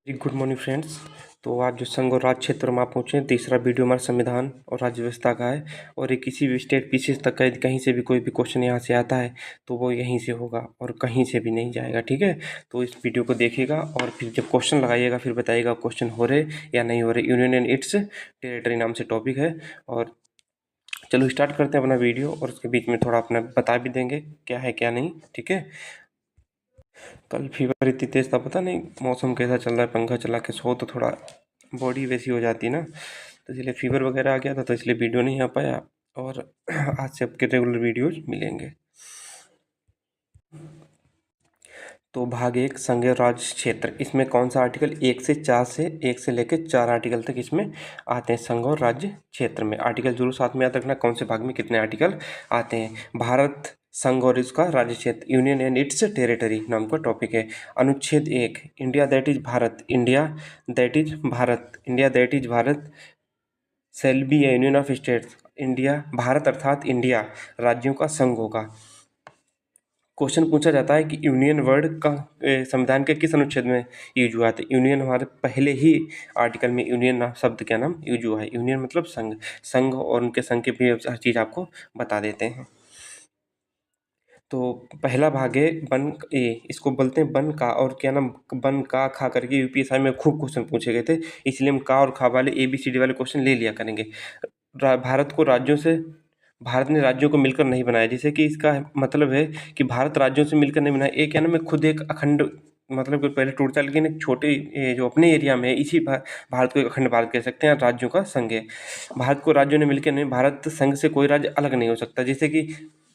Good morning friends. तो आज जो संघ और राज्य क्षेत्र में आप पहुँचे हैं, तीसरा वीडियो हमारा संविधान और राज्य व्यवस्था का है। और ये किसी भी स्टेट पीसीएस तक का यदि कहीं से भी कोई भी क्वेश्चन यहाँ से आता है तो वो यहीं से होगा और कहीं से भी नहीं जाएगा। ठीक है, तो इस वीडियो को देखिएगा और फिर जब क्वेश्चन लगाइएगा फिर बताइएगा क्वेश्चन हो रहे या नहीं हो रहे। यूनियन एंड इट्स टेरिटरी नाम से टॉपिक है। और चलो स्टार्ट करते हैं अपना वीडियो और उसके बीच में थोड़ा अपना बता भी देंगे क्या है क्या नहीं। ठीक है, कल फीवर इतनी तेज़ था, पता नहीं मौसम कैसा चल रहा है, पंखा चला के सो तो थोड़ा बॉडी वैसी हो जाती है ना, तो इसलिए फीवर वगैरह आ गया था, तो इसलिए वीडियो नहीं आ पाया। और आज से आपके रेगुलर वीडियोज मिलेंगे। तो भाग 1 संघ और राज्य क्षेत्र, इसमें कौन सा आर्टिकल 1 से 4 से 1 से लेकर 4 आर्टिकल तक इसमें आते हैं संघ और राज्य क्षेत्र में। आर्टिकल जरूर साथ में याद रखना कौन से भाग में कितने आर्टिकल आते हैं। भारत संघ और इसका राज्य क्षेत्र, यूनियन एंड इट्स टेरिटरी नाम का टॉपिक है। अनुच्छेद 1, India that is Bharat, India that is Bharat, India that is Bharat shall be A union of states, India Bharat अर्थात इंडिया राज्यों का संघ होगा। क्वेश्चन पूछा जाता है कि यूनियन वर्ड का संविधान के किस अनुच्छेद में यूज हुआ था। यूनियन हमारे पहले ही आर्टिकल में यूनियन शब्द क्या नाम यूज हुआ है। यूनियन मतलब संघ, संघ और उनके संघ के भी हर चीज़ आपको बता देते हैं। तो पहला भाग है बन ए, इसको बोलते हैं बन का, और क्या नाम बन का खा करके यूपीएससी में खूब क्वेश्चन पूछे गए थे, इसलिए हम का और खा वाले ABCD वाले क्वेश्चन ले लिया करेंगे। भारत को राज्यों से, भारत ने राज्यों को मिलकर नहीं बनाया, जैसे कि इसका मतलब है कि भारत राज्यों से मिलकर नहीं बनाया। एक क्या नाम है खुद एक अखंड, मतलब कि पहले टूट था लेकिन एक छोटे जो अपने एरिया में है, इसी भारत को एक अखंड भारत कह सकते हैं, राज्यों का संघ है। भारत को राज्यों ने मिलकर नहीं, भारत संघ से कोई राज्य अलग नहीं हो सकता। जैसे कि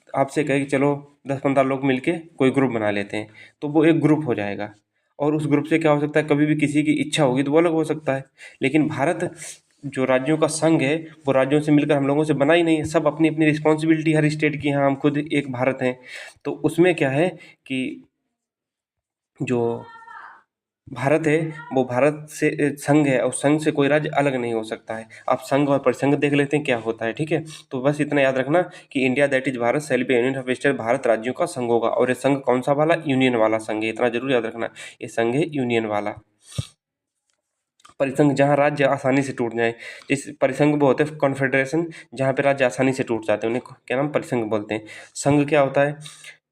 आपसे कहे कि चलो 10-15 लोग मिलके कोई ग्रुप बना लेते हैं, तो वो एक ग्रुप हो जाएगा। और उस ग्रुप से क्या हो सकता है, कभी भी किसी की इच्छा होगी तो वो अलग हो सकता है। लेकिन भारत जो राज्यों का संघ है वो राज्यों से मिलकर हम लोगों से बना ही नहीं है। सब अपनी अपनी रिस्पॉन्सिबिलिटी हर स्टेट की, हाँ हम खुद एक भारत हैं। तो उसमें क्या है कि जो भारत है वो भारत से संघ है, और संघ से कोई राज्य अलग नहीं हो सकता है। आप संघ और परिसंघ देख लेते हैं क्या होता है। ठीक है, तो बस इतना याद रखना कि India that is Bharat shall be union of state, Bharat राज्यों का संघ होगा। और ये संघ कौन सा वाला, यूनियन वाला संघ है, इतना जरूर याद रखना, ये संघ है यूनियन वाला। परिसंघ जहाँ राज्य आसानी से टूट जाए, जिस परिसंघ वो होते हैं कॉन्फेडरेशन, जहाँ पे राज्य आसानी से टूट जाते हैं उन्हें क्या नाम परिसंघ बोलते हैं। संघ क्या होता है,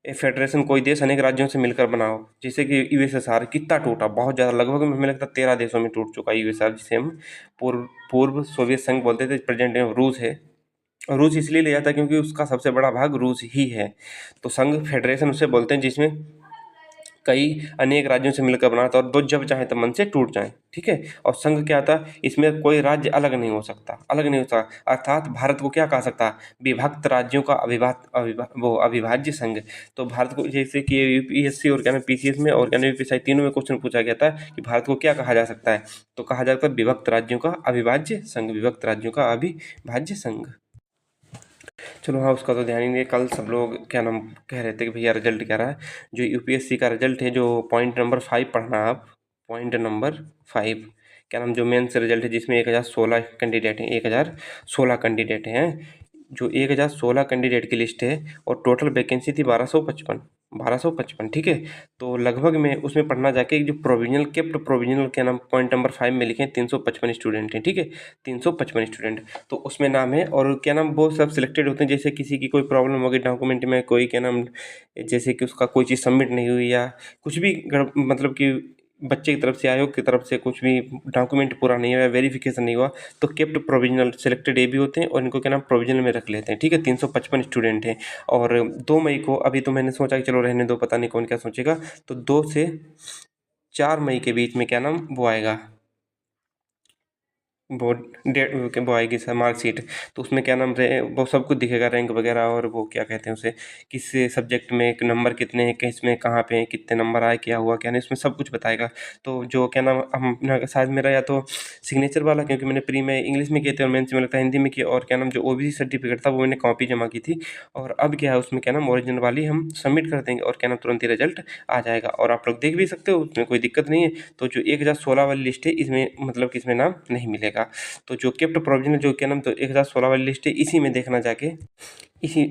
ए फेडरेशन, कोई देश अनेक राज्यों से मिलकर बना हो। जैसे कि यूएसएसआर कितना टूटा, बहुत ज़्यादा, लगभग हमें लगता है 13 देशों में टूट चुका है यूएसएसआर, जिसे हम पूर्व पूर्व सोवियत संघ बोलते थे, प्रेजेंट में रूस है। और रूस इसलिए लिया जाता है क्योंकि उसका सबसे बड़ा भाग रूस ही है। तो संघ फेडरेशन उसे बोलते हैं जिसमें कई अनेक राज्यों से मिलकर बना था, और दो जब चाहे तब मन से टूट जाए। ठीक है, और संघ क्या था, इसमें कोई राज्य अलग नहीं हो सकता, अलग नहीं हो सकता, अर्थात भारत को क्या कहा सकता, विभक्त राज्यों का अविभाज्य संघ। तो भारत को, जैसे कि यूपीएससी और क्या ना पीसीएस में और क्या ना यूपीएससी तीनों में क्वेश्चन पूछा गया था कि भारत को क्या कहा जा सकता है, तो कहा जाता है विभक्त राज्यों का अविभाज्य संघ, विभक्त राज्यों का अविभाज्य संघ। चलो हाँ, उसका तो ध्यान ही नहीं है। कल सब लोग क्या नाम कह रहे थे कि भैया रिजल्ट क्या रहा है। जो यूपीएससी का रिजल्ट है, जो पॉइंट नंबर 5 पढ़ना आप, पॉइंट नंबर 5 क्या नाम, जो मेन से रिजल्ट है जिसमें 1016 कैंडिडेट हैं, 1016 कैंडिडेट हैं। जो 1016 कैंडिडेट की लिस्ट है और टोटल वैकेंसी थी 1255। ठीक है, तो लगभग में उसमें पढ़ना जाके जो प्रोविजनल केप्ट प्रोविजनल क्या नाम पॉइंट नंबर 5 में लिखे 355 स्टूडेंट हैं। ठीक है, 355 स्टूडेंट, तो उसमें नाम है। और क्या नाम वो सब सिलेक्टेड होते हैं, जैसे किसी की कोई प्रॉब्लम होगी डॉक्यूमेंट में, कोई क्या नाम, जैसे कि उसका कोई चीज़ सबमिट नहीं हुई या कुछ भी मतलब कि बच्चे की तरफ से, आयोग की तरफ से कुछ भी डॉक्यूमेंट पूरा नहीं हुआ, वेरिफिकेशन नहीं हुआ, तो केप्ट प्रोविजनल सिलेक्टेड ये भी होते हैं और इनको क्या नाम प्रोविजनल में रख लेते हैं। ठीक है, 355 स्टूडेंट हैं। और 2 मई को, अभी तो मैंने सोचा कि चलो रहने दो, पता नहीं कौन क्या सोचेगा, तो 2 से 4 मई के बीच में क्या नाम वो आएगा, वो डेट वो आएगी सर मार्कशीट। तो उसमें क्या नाम रहे वो सब कुछ दिखेगा, रैंक वगैरह, और वो क्या कहते हैं उसे, किस सब्जेक्ट में नंबर कितने हैं, किस में कहाँ पे हैं, कितने नंबर आए, क्या हुआ क्या नहीं, इसमें सब कुछ बताएगा। तो जो क्या नाम हम शायद मेरा या तो सिग्नेचर वाला, क्योंकि मैंने प्री में इंग्लिश में किए थे और मेंस में लगता है हिंदी में किया, और क्या नाम जो ओबीसी सर्टिफिकेट था वो मैंने कॉपी जमा की थी। और अब क्या है उसमें क्या नाम ओरिजिनल वाली हम सबमिट कर देंगे और क्या नाम तुरंत ही रिजल्ट आ जाएगा। और आप लोग देख भी सकते हो, उसमें कोई दिक्कत नहीं है। तो जो 1016 वाली लिस्ट है इसमें मतलब कि इसमें नाम नहीं मिलेगा। जाएगा। तो जो केप्ट प्रोविजनल जो क्या नाम तो 1016 वाली लिस्ट है, इसी में देखना जाके, इसी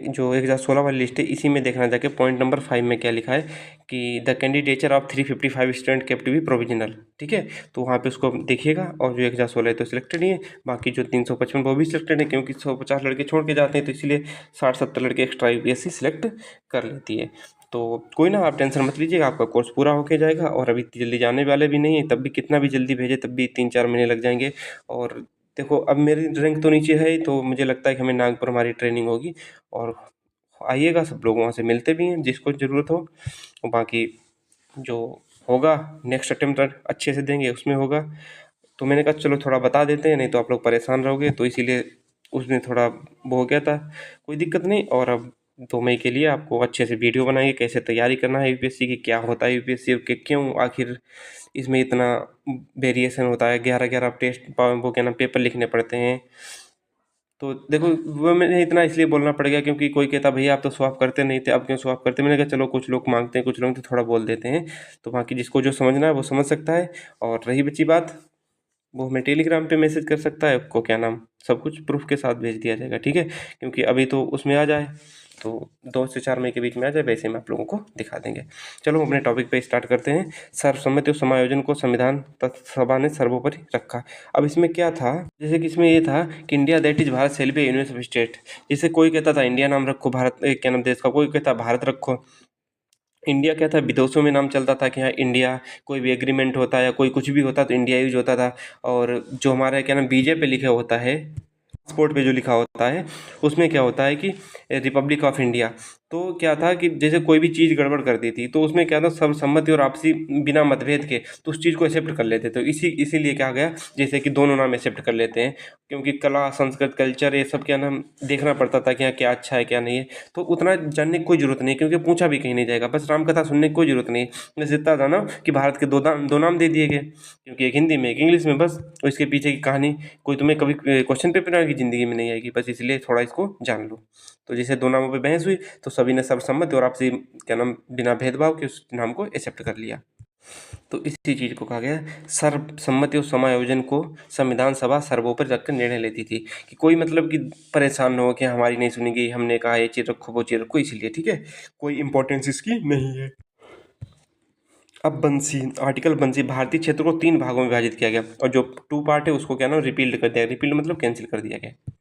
जो 1016 वाली लिस्ट है इसी में देखना जाके पॉइंट नंबर 5 में क्या लिखा है कि the candidature of 355 student kept be provisional. ठीक है, तो वहाँ पे उसको देखिएगा, और जो 1016 है तो सिलेक्टेड ही है, बाकी जो 355 वो भी सिलेक्टेड है, क्योंकि 150 लड़के छोड़ के जाते हैं तो इसीलिए 60-70 लड़के एक्स्ट्रा यूपीएससी सिलेक्ट कर लेती है। तो कोई ना, आप टेंशन मत लीजिएगा, आपका कोर्स पूरा होके जाएगा, और अभी जल्दी जाने वाले भी नहीं है, तब भी कितना भी जल्दी भेजे तब भी 3-4 महीने लग जाएंगे। और देखो, अब मेरी रैंक तो नीचे है ही, तो मुझे लगता है कि हमें नागपुर हमारी ट्रेनिंग होगी, और आइएगा, सब लोग वहाँ से मिलते भी हैं जिसको ज़रूरत हो। और बाकी जो होगा नेक्स्ट अटेम्प्ट अच्छे से देंगे, उसमें होगा। तो मैंने कहा चलो थोड़ा बता देते हैं, नहीं तो आप लोग परेशान रहोगे, तो इसीलिए उसमें थोड़ा वो हो गया था। कोई दिक्कत नहीं, और अब 2 मई के लिए आपको अच्छे से वीडियो बनाएंगे, कैसे तैयारी करना है यूपीएससी की, क्या होता है यूपीएससी के, क्यों आखिर इसमें इतना वेरिएशन होता है, 11-11 टेस्ट वो क्या नाम पेपर लिखने पड़ते हैं। तो देखो, वो मैंने इतना इसलिए बोलना पड़ गया क्योंकि कोई कहता भैया आप तो स्वैप करते नहीं थे, अब क्यों स्वैप करते, मैंने कहा चलो कुछ लोग मांगते हैं, कुछ लोग तो थोड़ा बोल देते हैं, तो बाकी जिसको जो समझना है वो समझ सकता है। और रही बची बात, वो हमें टेलीग्राम पे मैसेज कर सकता है, आपको क्या नाम सब कुछ प्रूफ के साथ भेज दिया जाएगा। ठीक है, क्योंकि अभी तो उसमें आ जाए तो 2 से 4 मई के बीच में आ जाए, वैसे में आप लोगों को दिखा देंगे। चलो अपने टॉपिक पे स्टार्ट करते हैं। सर्वसम्मति और समायोजन को संविधान सभा ने सर्वोपरि रखा। अब इसमें क्या था, जैसे कि इसमें ये था कि India that is Bharat shall be union of state. जैसे कोई कहता था इंडिया नाम रखो, भारत क्या नाम देश का, कोई कहता भारत रखो। इंडिया क्या था, विदेशों में नाम चलता था कि हाँ इंडिया, कोई भी एग्रीमेंट होता है या कोई कुछ भी होता तो इंडिया यूज होता था। और जो हमारा क्या नाम बीजे पे लिखा होता है, पासपोर्ट पे जो लिखा होता है, उसमें क्या होता है कि रिपब्लिक ऑफ इंडिया। तो क्या था कि जैसे कोई भी चीज़ गड़बड़ कर दी थी तो उसमें क्या था, सर्वसम्मति और आपसी बिना मतभेद के तो उस चीज़ को एक्सेप्ट कर लेते थे। तो इसीलिए क्या गया, जैसे कि दोनों नाम एक्सेप्ट कर लेते हैं, क्योंकि कला संस्कृत कल्चर ये सब क्या नाम देखना पड़ता था कि हाँ क्या अच्छा है क्या नहीं है। तो उतना जानने की कोई ज़रूरत नहीं, क्योंकि पूछा भी कहीं नहीं जाएगा, बस रामकथा सुनने की कोई ज़रूरत नहीं। बस इतना था ना कि भारत के दो नाम दे दिए गए, क्योंकि एक हिंदी में एक इंग्लिश में, बस। और इसके पीछे की कहानी कोई तुम्हें कभी क्वेश्चन पेपर में की ज़िंदगी में नहीं आएगी, बस इसलिए थोड़ा इसको जान लो। तो जैसे दो नामों पे बहस हुई तो सभी ने सर्वसम्मति और आपसी क्या नाम बिना भेदभाव के उस नाम को एक्सेप्ट कर लिया। तो इसी चीज़ को कहा गया सर्वसम्मति और समायोजन को संविधान सभा सर्वोपरि रखकर निर्णय लेती थी, कि कोई मतलब कि परेशान न हो कि हमारी नहीं सुनेगी, हमने कहा ये चीज़ रखो वो चीज़ रखो, इसलिए। ठीक है, कोई इंपॉर्टेंस इसकी नहीं है। अब बंसी, आर्टिकल बंसी, भारतीय क्षेत्र को 3 भागों में विभाजित किया गया, और जो 2 पार्ट है उसको क्या नाम रिपील्ड कर दिया। रिपील्ड मतलब कैंसिल कर दिया गया।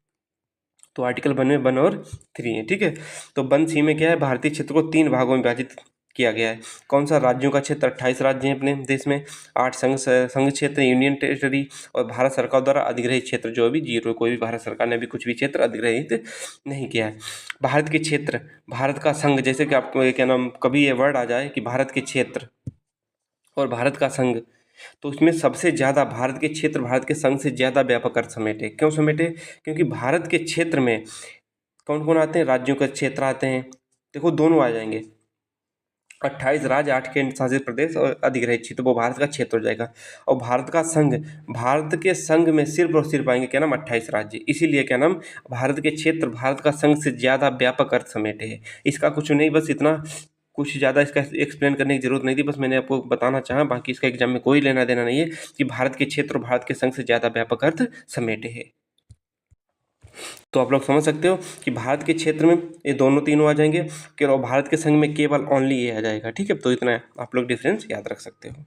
तो आर्टिकल 1 में 1 और 3 है। ठीक है, तो 1C में क्या है, भारतीय क्षेत्र को 3 भागों में विभाजित किया गया है। कौन सा, राज्यों का क्षेत्र 28 राज्य हैं अपने देश में, 8 संघ क्षेत्र यूनियन टेरिटरी, और भारत सरकार द्वारा अधिग्रहित क्षेत्र जो अभी 0 है, कोई भी भारत सरकार ने अभी कुछ भी क्षेत्र अधिग्रहित नहीं किया है। भारत के क्षेत्र, भारत का संघ, जैसे कि आपको क्या नाम कभी ये वर्ड आ जाए कि भारत के क्षेत्र और भारत का संघ, तो उसमें सबसे ज़्यादा भारत के क्षेत्र भारत के संघ से ज़्यादा व्यापक अर्थ समेटे। क्यों समेटे, क्योंकि भारत के क्षेत्र में कौन कौन आते हैं, राज्यों के क्षेत्र आते हैं। देखो दोनों आ जाएंगे, 28 राज्य, 8 केंद्र शासित प्रदेश और अधिग्रहित क्षेत्र, वो भारत का क्षेत्र हो जाएगा। और भारत का संघ, भारत के संघ में सिर्फ और सिर्फ आएंगे क्या नाम 28 राज्य, इसीलिए क्या नाम भारत के क्षेत्र भारत का संघ से ज़्यादा व्यापक अर्थ समेटे है। इसका कुछ नहीं, बस इतना, कुछ ज़्यादा इसका एक्सप्लेन करने की जरूरत नहीं थी, बस मैंने आपको बताना चाहा। बाकी इसका एग्जाम में कोई लेना देना नहीं है कि भारत के क्षेत्र भारत के संघ से ज़्यादा व्यापक अर्थ समेटे है। तो आप लोग समझ सकते हो कि भारत के क्षेत्र में ये दोनों तीनों आ जाएंगे, केवल भारत के संघ में केवल ओनली ये आ जाएगा। ठीक है, तो इतना आप लोग डिफरेंस याद रख सकते हो।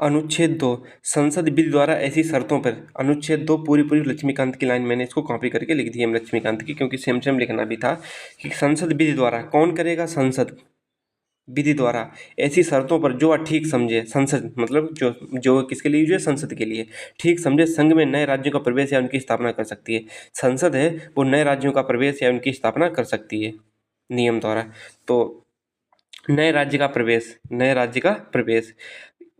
अनुच्छेद 2, संसद विधि द्वारा ऐसी शर्तों पर, अनुच्छेद 2 पूरी लक्ष्मीकांत की लाइन मैंने इसको कॉपी करके लिख दी है लक्ष्मीकांत की, क्योंकि सेम सेम लिखना भी था कि संसद विधि द्वारा कौन करेगा, संसद विधि द्वारा ऐसी शर्तों पर जो ठीक समझे, संसद मतलब जो जो किसके लिए यूज है, संसद के लिए, ठीक समझे संघ में नए राज्यों का प्रवेश या उनकी स्थापना कर सकती है। संसद है वो नए राज्यों का प्रवेश या उनकी स्थापना कर सकती है नियम द्वारा। तो नए राज्य का प्रवेश, नए राज्य का प्रवेश,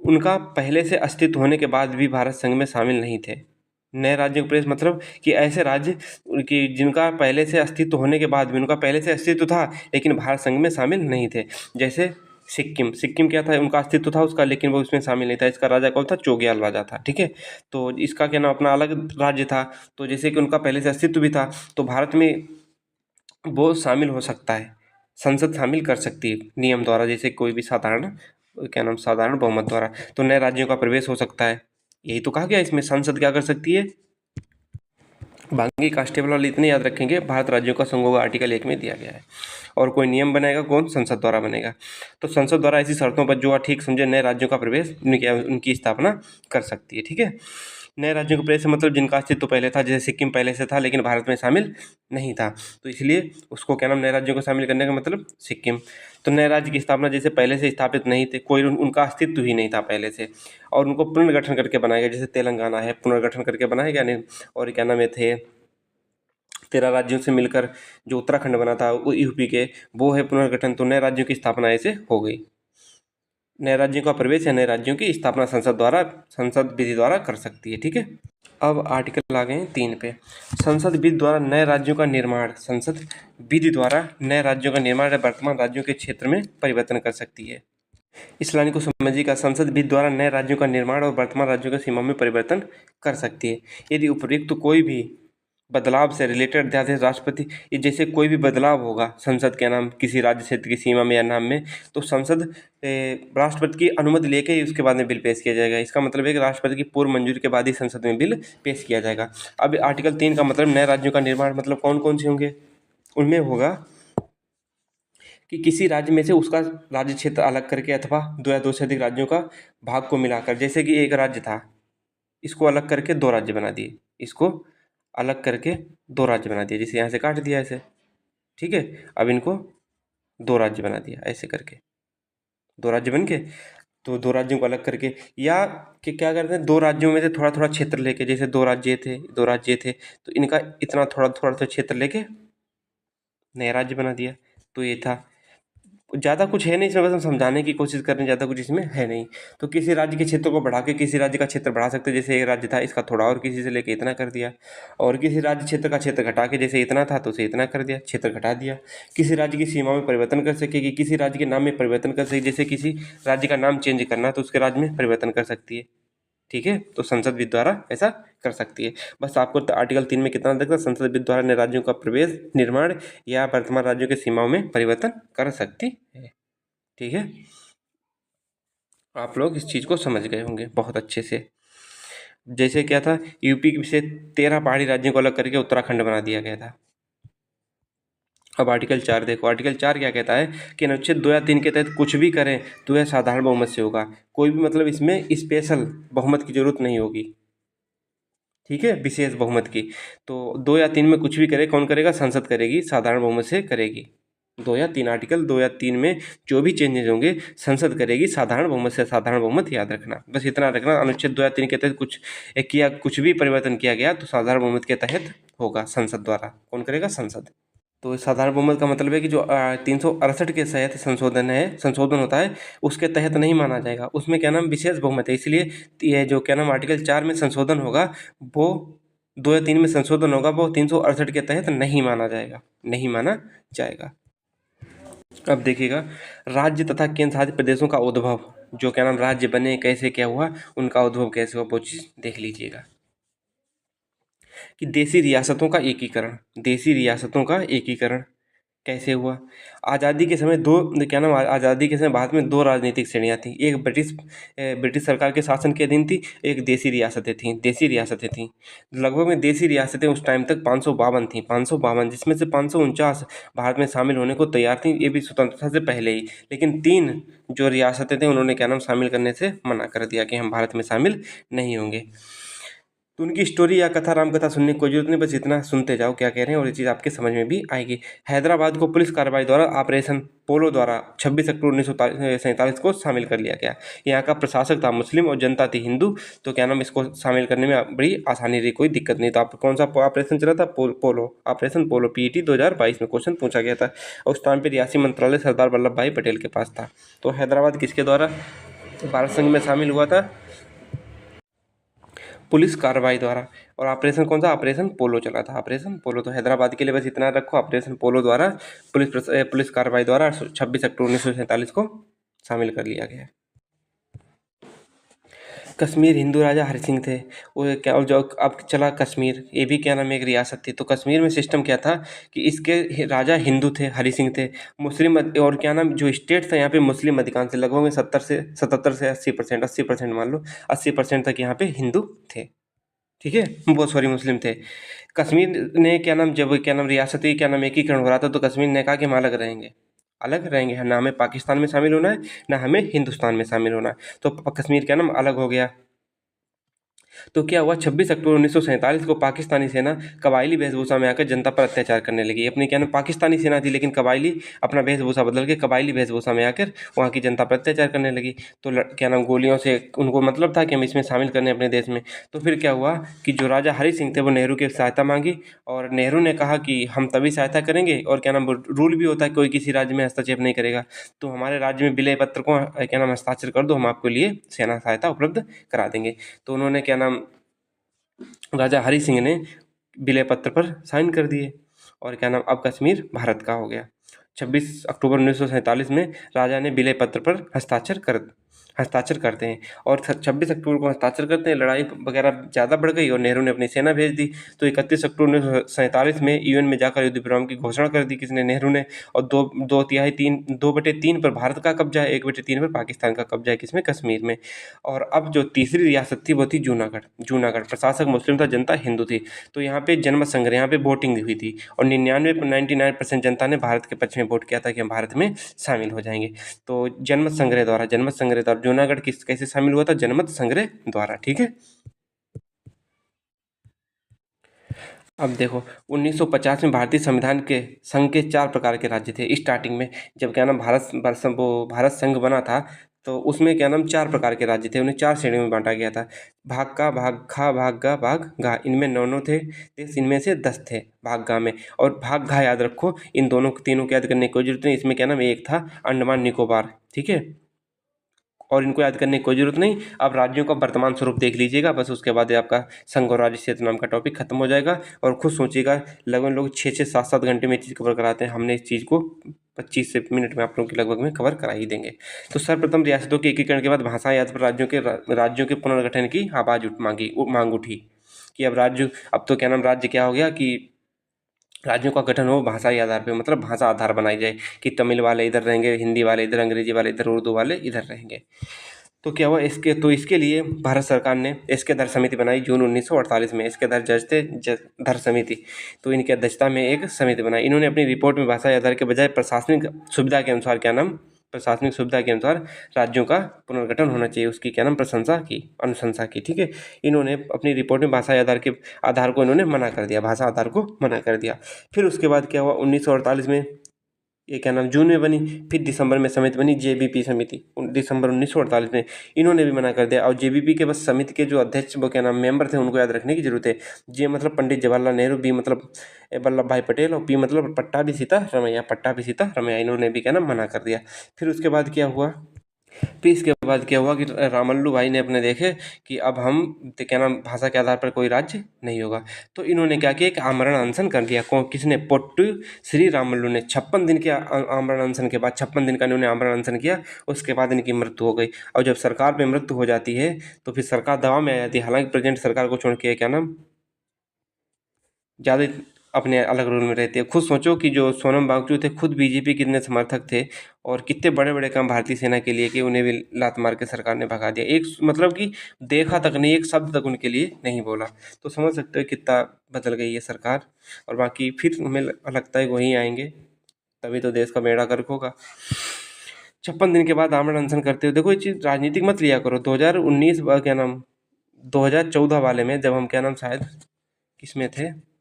उनका पहले से अस्तित्व होने के बाद भी भारत संघ में शामिल नहीं थे। नए राज्य का प्रवेश मतलब कि ऐसे राज्य कि जिनका पहले से अस्तित्व होने के बाद भी, उनका पहले से अस्तित्व था लेकिन भारत संघ में शामिल नहीं थे। जैसे सिक्किम, सिक्किम क्या था, उनका अस्तित्व था उसका, लेकिन वो उसमें शामिल नहीं था। इसका राजा कौन था, चोग्याल राजा था। ठीक है, तो इसका क्या नाम अपना अलग राज्य था, तो जैसे कि उनका पहले से अस्तित्व भी था, तो भारत में वो शामिल हो सकता है, संसद शामिल कर सकती है नियम द्वारा, जैसे कोई भी साधारण क्या नाम साधारण बहुमत द्वारा। तो नए राज्यों का प्रवेश हो सकता है, यही तो कहा गया इसमें, संसद क्या कर सकती है। बाकी कांस्टेबल वाले इतने याद रखेंगे, भारत राज्यों का संघ होगा, आर्टिकल 1 में दिया गया है। और कोई नियम बनाएगा कौन, संसद द्वारा बनेगा। तो संसद द्वारा ऐसी शर्तों पर जो ठीक समझे नए राज्यों का प्रवेश उनकी स्थापना कर सकती है। ठीक है, नए राज्यों का प्रवेश से मतलब जिनका अस्तित्व पहले था, जैसे सिक्किम पहले से था लेकिन भारत में शामिल नहीं था, तो इसलिए उसको क्या नाम, नए राज्यों को शामिल करने का मतलब सिक्किम। तो नए राज्य की स्थापना जैसे पहले से स्थापित नहीं थे, कोई उनका अस्तित्व ही नहीं था पहले से, और उनको पुनर्गठन करके बनाया गया, जैसे तेलंगाना है, पुनर्गठन करके बनाया गया नहीं। और क्या नाम है थे 13 राज्यों से मिलकर जो उत्तराखंड बना था वो यूपी के, वो है पुनर्गठन। तो नए राज्यों की स्थापना ऐसे हो गई। नए राज्यों का प्रवेश या नए राज्यों की स्थापना संसद विधि द्वारा कर सकती है। ठीक है, अब आर्टिकल आ गए हैं 3 पे। संसद विधि द्वारा नए राज्यों का निर्माण, संसद विधि द्वारा नए राज्यों का निर्माण या वर्तमान राज्यों के क्षेत्र में परिवर्तन कर सकती है। इस लाइन को समझिएगा, संसद विधि द्वारा नए राज्यों का निर्माण और वर्तमान राज्यों की सीमा में परिवर्तन कर सकती है यदि उपयुक्त तो कोई भी बदलाव से रिलेटेड अध्यादेश राष्ट्रपति, ये जैसे कोई भी बदलाव होगा संसद के नाम किसी राज्य क्षेत्र की सीमा में या नाम में, तो संसद राष्ट्रपति की अनुमति लेके ही उसके बाद में बिल पेश किया जाएगा। इसका मतलब है कि राष्ट्रपति की पूर्व मंजूरी के बाद ही संसद में बिल पेश किया जाएगा। अब आर्टिकल 3 का मतलब नए राज्यों का निर्माण मतलब कौन कौन से होंगे, उनमें होगा कि किसी राज्य में से उसका राज्य क्षेत्र अलग करके अथवा 2 या 2 से अधिक राज्यों का भाग को मिलाकर, जैसे कि एक राज्य था, इसको अलग करके 2 राज्य बना दिए, इसको अलग करके 2 राज्य बना दिए, जैसे यहाँ से काट दिया ऐसे। ठीक है, अब इनको 2 राज्य बना दिया ऐसे करके, 2 राज्य बन के, तो 2 राज्यों को अलग करके, या कि क्या करते हैं 2 राज्यों में से थोड़ा थोड़ा क्षेत्र लेके, जैसे 2 राज्य थे, 2 राज्य थे, तो इनका इतना थोड़ा थोड़ा सा क्षेत्र लेके नया राज्य बना दिया। तो ये था, ज़्यादा कुछ है नहीं इसमें, बस हम समझाने की कोशिश कर रहे हैं, ज़्यादा कुछ इसमें है नहीं। तो किसी राज्य के क्षेत्र को बढ़ा के किसी राज्य का क्षेत्र बढ़ा सकते हैं, जैसे एक राज्य था इसका थोड़ा और किसी से लेके इतना कर दिया, और किसी राज्य क्षेत्र का क्षेत्र घटा के जैसे इतना था तो उसे इतना कर दिया, क्षेत्र घटा दिया। किसी राज्य की सीमा में परिवर्तन कर सकेगी, किसी राज्य के नाम में परिवर्तन कर सकेगी, जैसे किसी राज्य का नाम चेंज करना तो उसके राज्य में परिवर्तन कर सकती है। ठीक है, तो संसद विधि द्वारा ऐसा कर सकती है। बस आपको आर्टिकल 3 में कितना देखना, संसद विधि द्वारा नए राज्यों का प्रवेश, निर्माण या वर्तमान राज्यों की सीमाओं में परिवर्तन कर सकती है। ठीक है, आप लोग इस चीज़ को समझ गए होंगे बहुत अच्छे से। जैसे क्या था, यूपी से 13 पहाड़ी राज्यों को अलग करके उत्तराखंड बना दिया गया था। अब आर्टिकल 4 देखो, आर्टिकल 4 क्या कहता है कि अनुच्छेद 2 या 3 के तहत कुछ भी करें तो यह साधारण बहुमत से होगा। कोई भी मतलब इसमें स्पेशल बहुमत की जरूरत नहीं होगी। ठीक है, विशेष बहुमत की। तो 2 या 3 में कुछ भी करे, कौन करेगा, संसद करेगी, साधारण बहुमत से करेगी। 2 या 3, आर्टिकल 2 या 3 में जो भी चेंजेज होंगे संसद करेगी साधारण बहुमत से। साधारण बहुमत याद रखना, बस इतना रखना, अनुच्छेद 2 या 3 के तहत कुछ भी परिवर्तन किया गया तो साधारण बहुमत के तहत होगा, संसद द्वारा। कौन करेगा, संसद। तो साधारण बहुमत का मतलब है कि जो 368 के तहत संशोधन होता है उसके तहत नहीं माना जाएगा, उसमें क्या नाम विशेष बहुमत है, इसलिए ये जो क्या नाम आर्टिकल 4 में संशोधन होगा वो 2 या 3 में संशोधन होगा वो 368 के तहत नहीं माना जाएगा, नहीं माना जाएगा। अब देखिएगा, राज्य तथा केंद्र शासित प्रदेशों का उद्भव, जो क्या नाम राज्य बने, कैसे क्या हुआ, उनका उद्भव कैसे हुआ, वो चीज़ देख लीजिएगा। कि देशी रियासतों का एकीकरण, देशी रियासतों का एकीकरण कैसे हुआ। आज़ादी के समय आज़ादी के समय भारत में 2 राजनीतिक श्रेणियाँ थीं, एक ब्रिटिश सरकार के शासन के अधीन थी, एक देशी रियासतें थीं। लगभग में देशी रियासतें उस टाइम तक 552 थीं, 552, जिसमें से 549 भारत में शामिल होने को तैयार थीं, ये भी स्वतंत्रता से पहले ही। लेकिन 3 जो रियासतें थीं उन्होंने शामिल करने से मना कर दिया कि हम भारत में शामिल नहीं होंगे। तो उनकी स्टोरी या कथा, राम कथा सुनने की कोई जरूरत नहीं, बस इतना सुनते जाओ क्या कह रहे हैं और ये चीज़ आपके समझ में भी आएगी। हैदराबाद को पुलिस कार्रवाई द्वारा ऑपरेशन पोलो द्वारा 26 अक्टूबर 1947 को शामिल कर लिया गया। यहाँ का प्रशासक था मुस्लिम और जनता थी हिंदू, तो इसको शामिल करने में बड़ी आसानी रही, कोई दिक्कत नहीं। तो आप कौन सा ऑपरेशन चला था, पोलो, ऑपरेशन पोलो, PET 2022 में क्वेश्चन पूछा गया था। और उस टाइम पर रियासी मंत्रालय सरदार वल्लभ भाई पटेल के पास था। तो हैदराबाद किसके द्वारा भारत संघ में शामिल हुआ था, पुलिस कार्रवाई द्वारा। और ऑपरेशन कौन सा, ऑपरेशन पोलो चला था, ऑपरेशन पोलो। तो हैदराबाद के लिए बस इतना रखो, ऑपरेशन पोलो द्वारा पुलिस कार्रवाई द्वारा 26 अक्टूबर 1947 को शामिल कर लिया गया। कश्मीर हिंदू राजा हरि सिंह थे। वो क्या, और जो अब चला कश्मीर, ये भी क्या नाम है एक रियासत थी। तो कश्मीर में सिस्टम क्या था कि इसके राजा हिंदू थे, हरि सिंह थे। मुस्लिम और क्या नाम जो स्टेट था यहाँ पे मुस्लिम अधिकांश थे, लगभग में 77 से 80%, 80% मान लो, 80% तक यहाँ पे हिंदू थे। ठीक है, वो सॉरी मुस्लिम थे। कश्मीर ने क्या नाम, जब क्या नाम रियासती क्या नाम एकीकरण हो रहा था, तो कश्मीर ने कहा कि हम अलग रहेंगे, अलग रहेंगे, ना हमें पाकिस्तान में शामिल होना है, ना हमें हिंदुस्तान में शामिल होना है। तो कश्मीर क्या नाम अलग हो गया। तो क्या हुआ, 26 अक्टूबर 1947 को पाकिस्तानी सेना कबायली वेशभूषा में आकर जनता पर अत्याचार करने लगी। अपनी क्या नाम पाकिस्तानी सेना थी, लेकिन कबायली अपना वेशभूषा बदल के कबायली वेशभूषा में आकर वहाँ की जनता पर अत्याचार करने लगी। तो क्या नाम गोलियों से उनको मतलब था कि हम इसमें शामिल करने अपने देश में। तो फिर क्या हुआ कि जो राजा हरि सिंह थे वो नेहरू की सहायता मांगी, और नेहरू ने कहा कि हम तभी सहायता करेंगे, और क्या नाम रूल भी होता है कोई किसी राज्य में हस्तक्षेप नहीं करेगा। तो हमारे राज्य में विलय पत्र को क्या नाम हस्ताक्षर कर दो, हम आपके लिए सेना सहायता उपलब्ध करा देंगे। तो उन्होंने क्या नाम राजा हरि सिंह ने विलय पत्र पर साइन कर दिए, और क्या नाम अब कश्मीर भारत का हो गया। 26 अक्टूबर 1947 में राजा ने विलय पत्र पर हस्ताक्षर करते हैं, और 26 अक्टूबर को हस्ताक्षर करते हैं। लड़ाई वगैरह ज़्यादा बढ़ गई और नेहरू ने अपनी सेना भेज दी। तो 31 अक्टूबर 1947 में यूएन में जाकर युद्ध विराम की घोषणा कर दी किसने, नेहरू ने। और 2/3 पर भारत का कब्जा है, 1/3 पर पाकिस्तान का कब्जा है किसमें, कश्मीर में। और अब जो तीसरी रियासत थी वो थी जूनागढ़। प्रशासक मुस्लिम था, जनता हिंदू थी। तो यहाँ पे जनमत संग्रह, यहाँ पे वोटिंग हुई थी, और 99% जनता ने भारत के पक्ष में वोट किया था कि हम भारत में शामिल हो जाएंगे। तो जनमत संग्रह द्वारा जूनागढ़ किस कैसे शामिल हुआ था, जनमत संग्रह द्वारा। ठीक है। अब देखो, 1950 में भारतीय संविधान के संघ के 4 प्रकार के राज्य थे। स्टार्टिंग में जब क्या नाम भारत संघ बना था, तो उसमें क्या नाम 4 प्रकार के राज्य थे, उन्हें 4 श्रेणियों में बांटा गया था। भाग का, भाग खा, भाग गा, भाग घा, इनमें 9 थे देश, इनमें से 10 थे भाग गा में। और भाग घा याद रखो, इन दोनों तीनों को याद करने की कोई जरूरत नहीं। इसमें क्या नाम एक था अंडमान निकोबार। ठीक है, और इनको याद करने की कोई जरूरत नहीं। अब राज्यों का वर्तमान स्वरूप देख लीजिएगा बस, उसके बाद आपका संघ और राज्य क्षेत्र नाम का टॉपिक खत्म हो जाएगा। और खुद सोचिएगा, लगभग लोग 6-7 घंटे में चीज़ कवर कराते हैं, हमने इस चीज़ को 25 से मिनट में आप लोगों की लगभग में कवर करा ही देंगे। तो सर्वप्रथम रियासतों के एकीकरण के बाद भाषा याद पर राज्यों के पुनर्गठन की आवाज़ मांग उठी कि अब तो क्या नाम राज्य क्या हो गया कि राज्यों का गठन हो भाषाई आधार पे, मतलब भाषा आधार बनाई जाए कि तमिल वाले इधर रहेंगे, हिंदी वाले इधर, अंग्रेजी वाले इधर, उर्दू वाले इधर रहेंगे। तो क्या हुआ, इसके लिए भारत सरकार ने एसके-धर समिति बनाई जून 1948 में। एसके-धर जज थे, धर समिति। तो इनकी अध्यक्षता में एक समिति बनाई। इन्होंने अपनी रिपोर्ट में भाषाई आधार के बजाय प्रशासनिक सुविधा के अनुसार राज्यों का पुनर्गठन होना चाहिए, उसकी क्या नाम अनुशंसा की। ठीक है, इन्होंने अपनी रिपोर्ट में भाषा आधार को इन्होंने मना कर दिया, भाषा आधार को मना कर दिया। फिर उसके बाद क्या हुआ, 1948 में ये क्या नाम जून में बनी। फिर दिसंबर में समिति बनी, जेबीपी समिति, दिसंबर 1948 में। इन्होंने भी मना कर दिया। और जेबीपी के बस समिति के जो अध्यक्ष वो क्या नाम मेंबर थे, उनको याद रखने की जरूरत है। जे मतलब पंडित जवाहरलाल नेहरू, बी मतलब वल्लभ भाई पटेल, और पी मतलब पट्टाभी सीतारमैया, इन्होंने भी क्या नाम मना कर दिया। फिर उसके बाद क्या हुआ, फिर इसके बाद क्या हुआ कि रामल्लु भाई ने अपने देखे कि अब हम क्या नाम भाषा के आधार पर कोई राज्य नहीं होगा। तो इन्होंने क्या किया, एक आमरण अनशन कर दिया। किसने, पोट्टू श्री रामल्लु ने। 56 दिन के आमरण अनशन के बाद, 56 दिन का इन्होंने आमरण अनशन किया, उसके बाद इनकी मृत्यु हो गई। और जब सरकार में मृत्यु हो जाती है तो फिर सरकार दबाव में आ जाती है। हालांकि प्रेजेंट सरकार को छोड़ के क्या नाम ज़्यादा अपने अलग रोल में रहती है। खुद सोचो कि जो सोनम वांगचुक थे, खुद बीजेपी के कितने समर्थक थे, और कितने बड़े बड़े काम भारतीय सेना के लिए कि उन्हें भी लात मार के सरकार ने भगा दिया। एक मतलब कि देखा तक नहीं, एक शब्द तक उनके लिए नहीं बोला। तो समझ सकते हो कितना बदल गई है सरकार। और बाकी फिर हमें लगता है वहीं आएंगे, तभी तो देश का बेड़ा गर्क होगा। 56 दिन के बाद आमरण अनशन करते हुए, देखो ये चीज़ राजनीतिक मत लिया करो। 2019 क्या नाम 2014 वाले में, जब हम क्या नाम शायद किस में थे,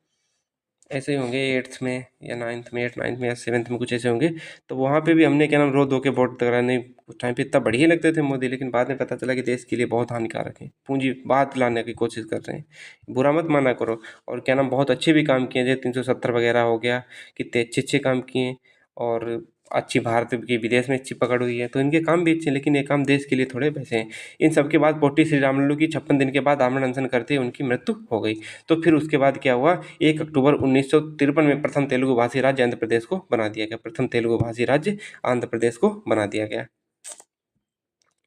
ऐसे ही होंगे 8th में या 9th में, 9th में या 7th में, कुछ ऐसे होंगे। तो वहाँ पे भी हमने क्या नाम रो धो के वोट कराने, उस टाइम पे इतना बढ़िया लगते थे मोदी, लेकिन बाद में पता चला कि देश के लिए बहुत हानिकारक है, पूंजीवाद लाने की कोशिश कर रहे हैं। बुरा मत माना करो। और क्या नाम बहुत अच्छे भी काम किए, जैसे 370 वगैरह हो गया, कितने अच्छे अच्छे काम किए। और अच्छी भारत की विदेश में अच्छी पकड़ हुई है, तो इनके काम भी अच्छे हैं, लेकिन ये काम देश के लिए थोड़े वैसे हैं। इन सब के बाद पोट्टी श्री रामुलु की 56 दिन के बाद आमरण अनशन करते उनकी मृत्यु हो गई। तो फिर उसके बाद क्या हुआ, 1 अक्टूबर 1953 में प्रथम तेलुगु भाषी राज्य आंध्र प्रदेश को बना दिया गया। प्रथम तेलुगु भाषी राज्य आंध्र प्रदेश को बना दिया गया।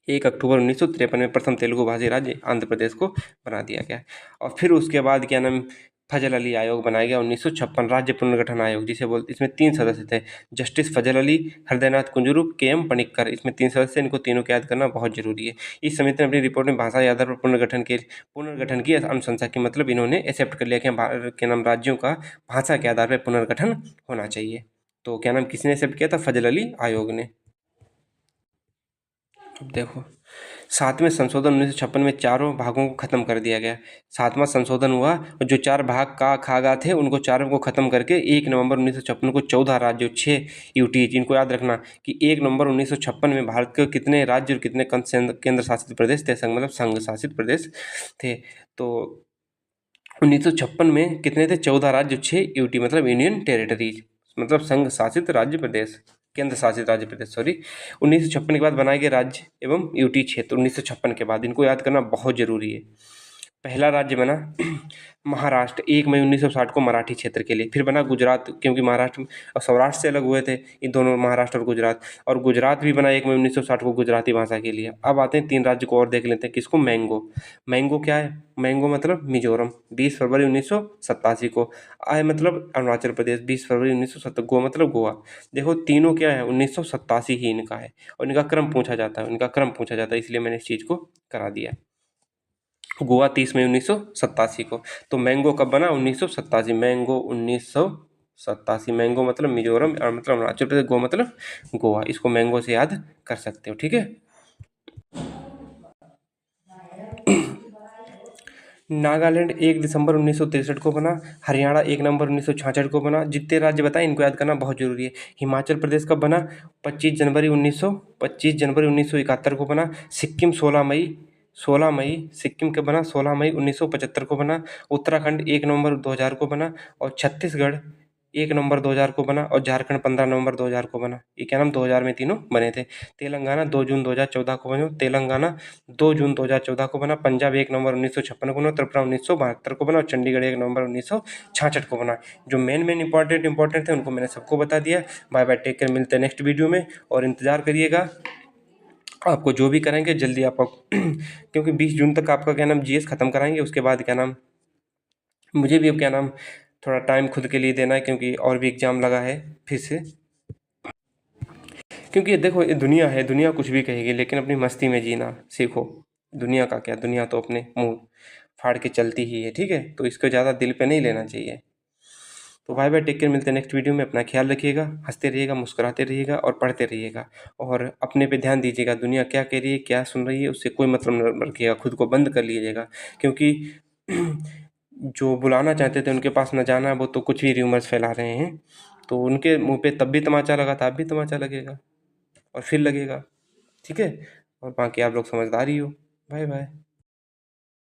1 अक्टूबर 1953 में प्रथम तेलुगु भाषी राज्य आंध्र प्रदेश को बना दिया गया। और फिर उसके बाद क्या नाम, फजल अली आयोग बनाया गया 1956 राज्य पुनर्गठन आयोग जिसे बोलते। इसमें 3 सदस्य थे, जस्टिस फजल अली, हृदयनाथ कुंजरू, के.एम. पनिक्कर। इसमें 3 सदस्य, इनको तीनों को याद करना बहुत जरूरी है। इस समिति ने अपनी रिपोर्ट में भाषा के आधार पर पुनर्गठन की अनुशंसा की, मतलब इन्होंने एक्सेप्ट कर लिया कि क्या नाम राज्यों का भाषा के आधार पर पुनर्गठन होना चाहिए। तो क्या नाम किसने एक्सेप्ट किया था? फजल अली आयोग ने। अब देखो, 7वें संशोधन 1956 में चारों भागों को खत्म कर दिया गया। 7वां संशोधन हुआ और जो 4 भाग का खागा थे उनको चारों को खत्म करके 1 नवंबर 1956 को 14 राज्यों 6 यूटी। इनको याद रखना कि 1 नवंबर 1956 में भारत के कितने राज्य और कितने केंद्र शासित प्रदेश थे, मतलब संघ शासित प्रदेश थे। तो 1956 में कितने थे? 14 राज्य 6 यूटी, मतलब यूनियन टेरिटरीज, मतलब संघ शासित राज्य प्रदेश, केंद्र शासित राज्य प्रदेश, सॉरी। 1956 के बाद बनाए गए राज्य एवं यूटी क्षेत्र 1956 के बाद, इनको याद करना बहुत जरूरी है। पहला राज्य बना महाराष्ट्र 1 मई 1960 को मराठी क्षेत्र के लिए। फिर बना गुजरात, क्योंकि महाराष्ट्र और सौराष्ट्र से अलग हुए थे ये दोनों, महाराष्ट्र और गुजरात। और गुजरात भी बना 1 मई 1960 को गुजराती भाषा के लिए। अब आते हैं 3 राज्य को और देख लेते हैं। किसको? मैंगो। मैंगो क्या है? मैंगो मतलब मिजोरम 20 फरवरी 1987 को। आय मतलब अरुणाचल प्रदेश 20 फरवरी 1970। गो मतलब गोवा। देखो तीनों क्या है? 1987 ही इनका है। और इनका क्रम पूछा जाता है, इसलिए मैंने इस चीज़ को करा दिया। गोवा 30 मई 1987 को। तो मैंगो कब बना? 1987। मैंगो 1987। मैंगो मतलब मिजोरम और मतलब अरुणाचल प्रदेश, गो मतलब गोवा। इसको मैंगो से याद कर सकते हो, ठीक है। नागालैंड 1 दिसंबर 1963 को बना। हरियाणा 1 नवंबर 1966 को बना। जितने राज्य बताए इनको याद करना बहुत जरूरी है। हिमाचल प्रदेश कब बना? 25 जनवरी 1971 को बना। सिक्किम 16 मई सिक्किम कब बना? 16 मई 1975 को बना। उत्तराखंड 1 नवंबर 2000 को बना। और छत्तीसगढ़ 1 नवंबर 2000 को बना। और झारखंड 15 नवंबर 2000 को बना। ये क्या नाम 2000 में तीनों बने थे। तेलंगाना 2 जून 2014 को बना। तेलंगाना 2 जून 2014 को बना। पंजाब 1 नवंबर 1956 को बना। त्रिपुरा 1972 को बना। और चंडीगढ़ 1 नवंबर 1966 को बना। जो मेन इंपॉर्टेंट थे उनको मैंने सबको बता दिया। बाय बाय, टेक केयर, मिलते हैं नेक्स्ट वीडियो में। और इंतजार करिएगा, आपको जो भी कराएंगे जल्दी आपको क्योंकि 20 जून तक आपका क्या नाम जीएस खत्म कराएंगे। उसके बाद क्या नाम मुझे भी अब क्या नाम थोड़ा टाइम खुद के लिए देना है, क्योंकि और भी एग्जाम लगा है फिर से। क्योंकि देखो ये दुनिया है, दुनिया कुछ भी कहेगी, लेकिन अपनी मस्ती में जीना सीखो। दुनिया का क्या, दुनिया तो अपने मुंह फाड़ के चलती ही है, ठीक है। तो इसको ज़्यादा दिल पे नहीं लेना चाहिए। तो बाय बाय, टेक केयर, मिलते हैं नेक्स्ट वीडियो में। अपना ख्याल रखिएगा, हंसते रहिएगा, मुस्कुराते रहिएगा और पढ़ते रहिएगा। और अपने पे ध्यान दीजिएगा, दुनिया क्या कह रही है, क्या सुन रही है, उससे कोई मतलब न रखिएगा। खुद को बंद कर लीजिएगा, क्योंकि जो बुलाना चाहते थे उनके पास न जाना, वो तो कुछ भी र्यूमर्स फैला रहे हैं। तो उनके मुंह पे तब भी तमाचा लगा था, अब भी तमाचा लगेगा और फिर लगेगा, ठीक है। और बाकी आप लोग समझदार ही हो। Bye bye.